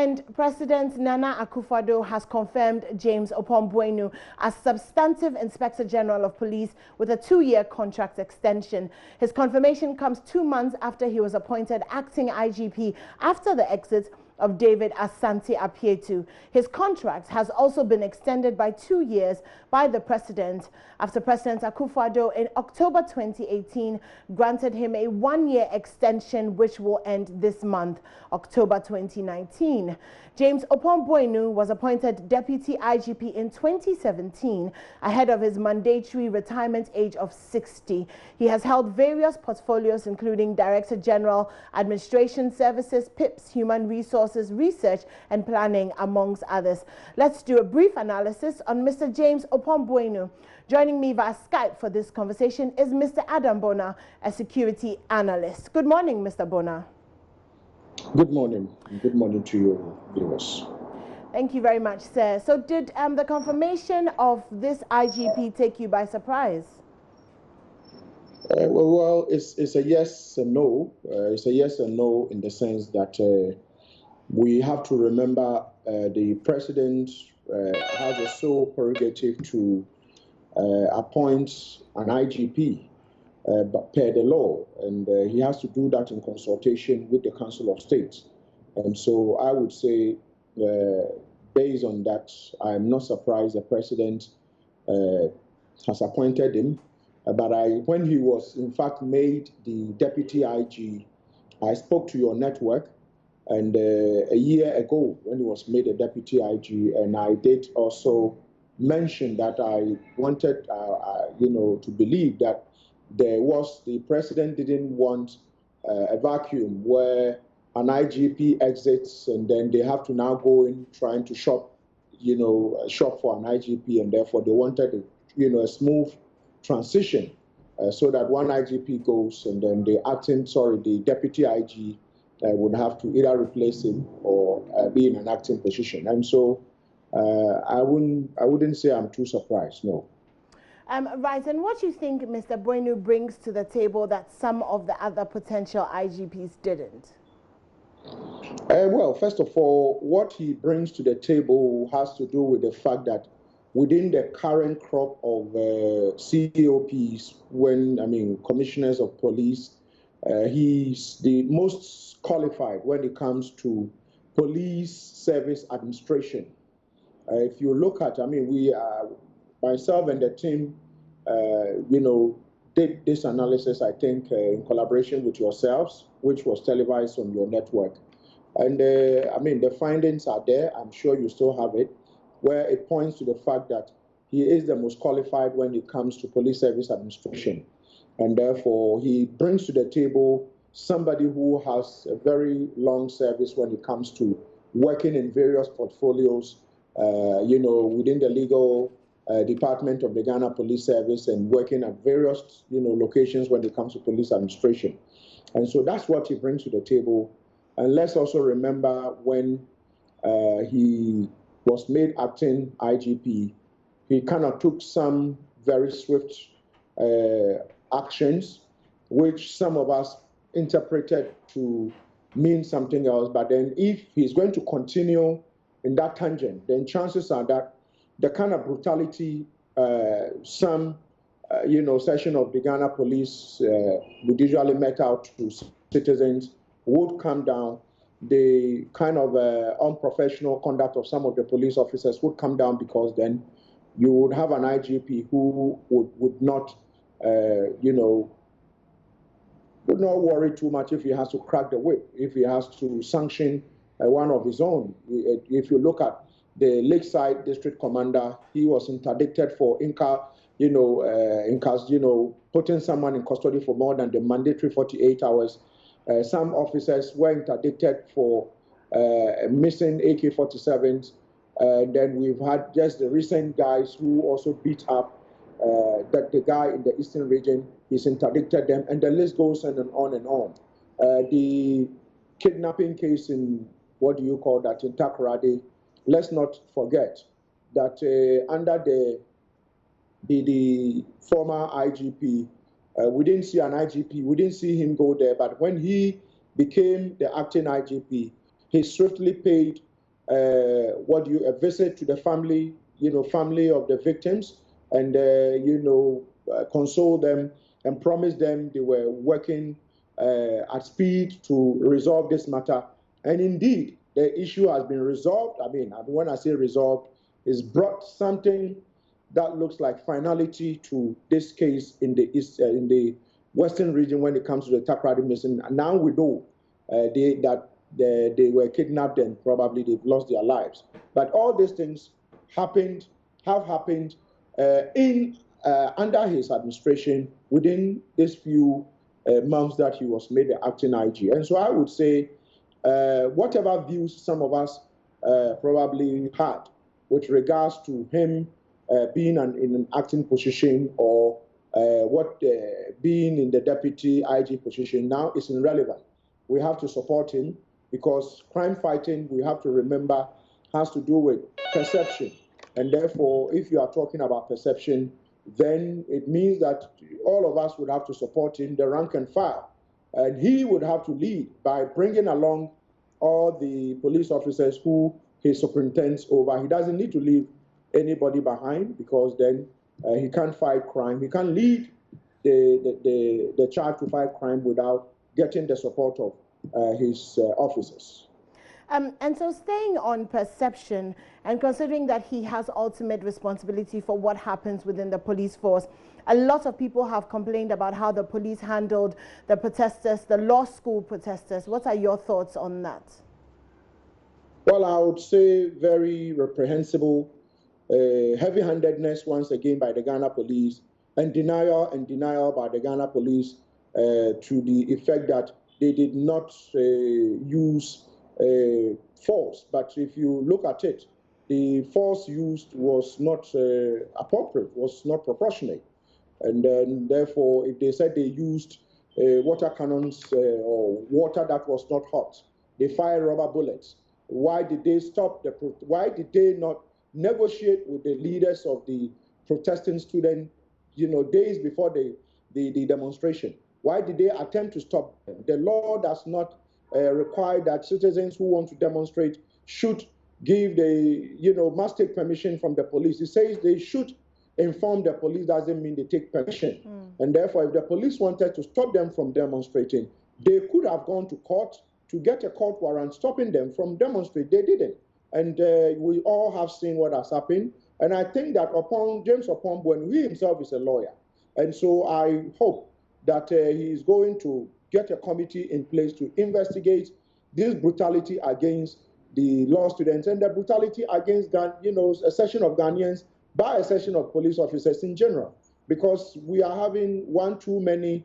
And President Nana Akufo-Addo has confirmed James Oppong-Baanuh as Substantive Inspector General of Police with a 2-year contract extension. His confirmation comes 2 months after he was appointed acting IGP after the exit of David Asante-Apietu. His contract has also been extended by 2 years by the President after President Akufo-Addo in October 2018 granted him a 1-year extension which will end this month, October 2019. James Oppong-Baanuh was appointed Deputy IGP in 2017 ahead of his mandatory retirement age of 60. He has held various portfolios including Director General, Administration Services, PIPS, Human Resources, Research and Planning, amongst others. Let's do a brief analysis on Mr. James Oppong-Baanuh. Joining me via Skype for this conversation is Mr. Adam Bonner, a security analyst. Good morning, Mr. Bonner. Good morning. Good morning to your viewers. Thank you very much, sir. So did the confirmation of this IGP take you by surprise? Well, it's a yes and no. It's a yes and no in the sense that we have to remember the president has a sole prerogative to appoint an IGP but per the law, and he has to do that in consultation with the Council of State. And so I would say, based on that, I'm not surprised the president has appointed him. But when he was in fact made the deputy IG, I spoke to your network, and a year ago when he was made a deputy IG, and I did also mention that I wanted, to believe that the president didn't want a vacuum where an IGP exits and then they have to now go in trying to shop for an IGP, and therefore they wanted a smooth transition so that one IGP goes and then the deputy IG would have to either replace him or be in an acting position. And so I wouldn't say I'm too surprised, no. Right, and what do you think Mr. Baanuh brings to the table that some of the other potential IGPs didn't? Well, first of all, what he brings to the table has to do with the fact that within the current crop of COPs, commissioners of police, he's the most qualified when it comes to police service administration. If you look at, myself and the team, did this analysis, I think, in collaboration with yourselves, which was televised on your network. And the findings are there. I'm sure you still have it, where it points to the fact that he is the most qualified when it comes to police service administration. And therefore, he brings to the table somebody who has a very long service when it comes to working in various portfolios, within the legal department of the Ghana Police Service and working at various, locations when it comes to police administration. And so that's what he brings to the table. And let's also remember when he was made acting IGP, he kind of took some very swift actions, which some of us interpreted to mean something else. But then if he's going to continue in that tangent, then chances are that the kind of brutality some section of the Ghana police would usually met out to citizens would come down. The kind of unprofessional conduct of some of the police officers would come down, because then you would have an IGP who would not, would not worry too much if he has to crack the whip, if he has to sanction one of his own. If you look at the Lakeside District Commander, he was interdicted for putting someone in custody for more than the mandatory 48 hours. Some officers were interdicted for missing AK-47s. Then we've had just the recent guys who also beat up the guy in the Eastern region. He's interdicted them, and the list goes on and on and on. The kidnapping case in, in Takoradi, let's not forget that under the former IGP, we didn't see an IGP, we didn't see him go there, but when he became the acting IGP, he swiftly paid a visit to the family, family of the victims, and console them and promise them they were working at speed to resolve this matter. And indeed, the issue has been resolved. I mean, when I say resolved, it's brought something that looks like finality to this case in the western region when it comes to the Takoradi missing. And now we know that they were kidnapped and probably they've lost their lives. But all these things have happened under his administration within these few months that he was made the acting IG. And so I would say whatever views some of us probably had with regards to him being in an acting position or being in the deputy IG position now is irrelevant. We have to support him because crime fighting, we have to remember, has to do with perception. And therefore, if you are talking about perception, then it means that all of us would have to support him, the rank and file. And he would have to lead by bringing along all the police officers who he superintends over. He doesn't need to leave anybody behind because then he can't fight crime. He can't lead the charge to fight crime without getting the support of his officers. And so staying on perception and considering that he has ultimate responsibility for what happens within the police force, a lot of people have complained about how the police handled the protesters, the law school protesters. What are your thoughts on that? Well, I would say very reprehensible, heavy-handedness once again by the Ghana police, and denial by the Ghana police to the effect that they did not use force. But if you look at it, the force used was not appropriate, was not proportionate. And then, therefore, if they said they used water cannons or water that was not hot, they fired rubber bullets. Why did they stop why did they not negotiate with the leaders of the protesting students, days before the demonstration? Why did they attempt to stop them? The law does not require that citizens who want to demonstrate should give must take permission from the police. It says they should inform the police, doesn't mean they take permission. And therefore, if the police wanted to stop them from demonstrating, they could have gone to court to get a court warrant stopping them from demonstrating. They didn't. And we all have seen what has happened. And I think that James Oppong-Baanuh, he himself is a lawyer. And so I hope that he is going to get a committee in place to investigate this brutality against the law students and the brutality against, a section of Ghanaians by a section of police officers in general, because we are having one too many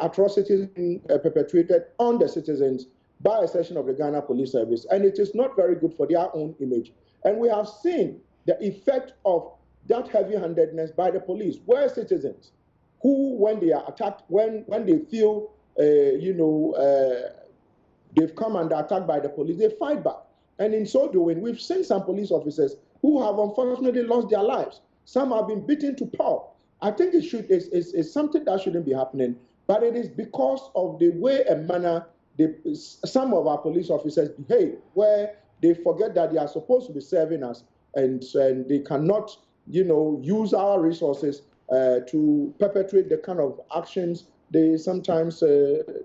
atrocities being perpetrated on the citizens by a section of the Ghana Police Service, and it is not very good for their own image. And we have seen the effect of that heavy-handedness by the police, where citizens who, when they are attacked, when they feel, they've come under attack by the police, they fight back. And in so doing, we've seen some police officers who have unfortunately lost their lives. Some have been beaten to pulp. I think it's something that shouldn't be happening, but it is because of the way and manner some of our police officers behave, where they forget that they are supposed to be serving us, and they cannot, use our resources to perpetrate the kind of actions they sometimes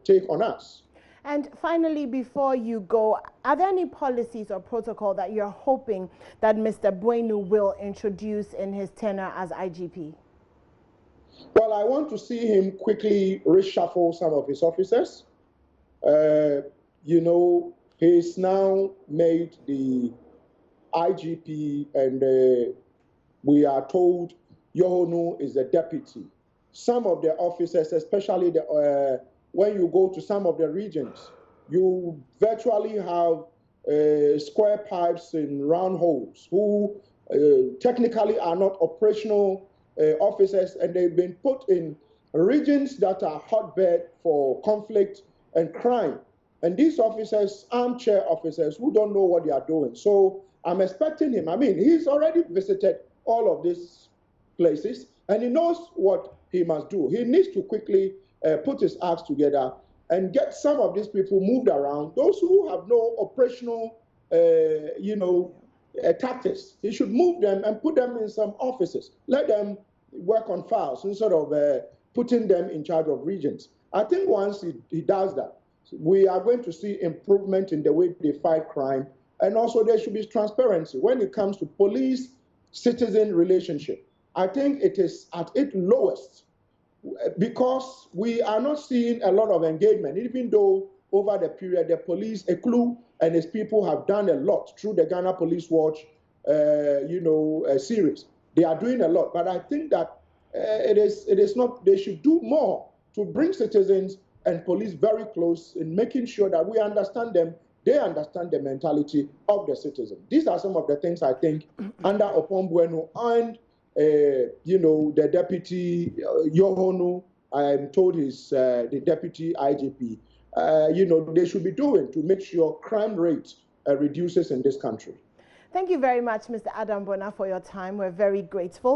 take on us. And finally, before you go, are there any policies or protocol that you're hoping that Mr. Baanuh will introduce in his tenure as IGP? Well, I want to see him quickly reshuffle some of his officers. He's now made the IGP, and we are told Yohonu is the deputy. Some of the officers, especially when you go to some of the regions, you virtually have square pipes in round holes who technically are not operational officers, and they've been put in regions that are hotbed for conflict and crime. And these officers, armchair officers, who don't know what they are doing. So I'm expecting him. I mean, he's already visited all of these places, and he knows what he must do. He needs to quickly put his acts together and get some of these people moved around. Those who have no operational tactics. He should move them and put them in some offices. Let them work on files instead of putting them in charge of regions. I think once he does that, we are going to see improvement in the way they fight crime. And also there should be transparency when it comes to police-citizen relationship. I think it is at its lowest because we are not seeing a lot of engagement, even though over the period the police, ECLU and its people have done a lot through the Ghana Police Watch, series. They are doing a lot, but I think that it is not. They should do more to bring citizens and police very close in making sure that we understand them. They understand the mentality of the citizen. These are some of the things I think under Oppong-Baanuh and the deputy Yohonu, I am told is the deputy IGP. They should be doing to make sure crime rate reduces in this country. Thank you very much, Mr. Adam Bonah, for your time. We're very grateful.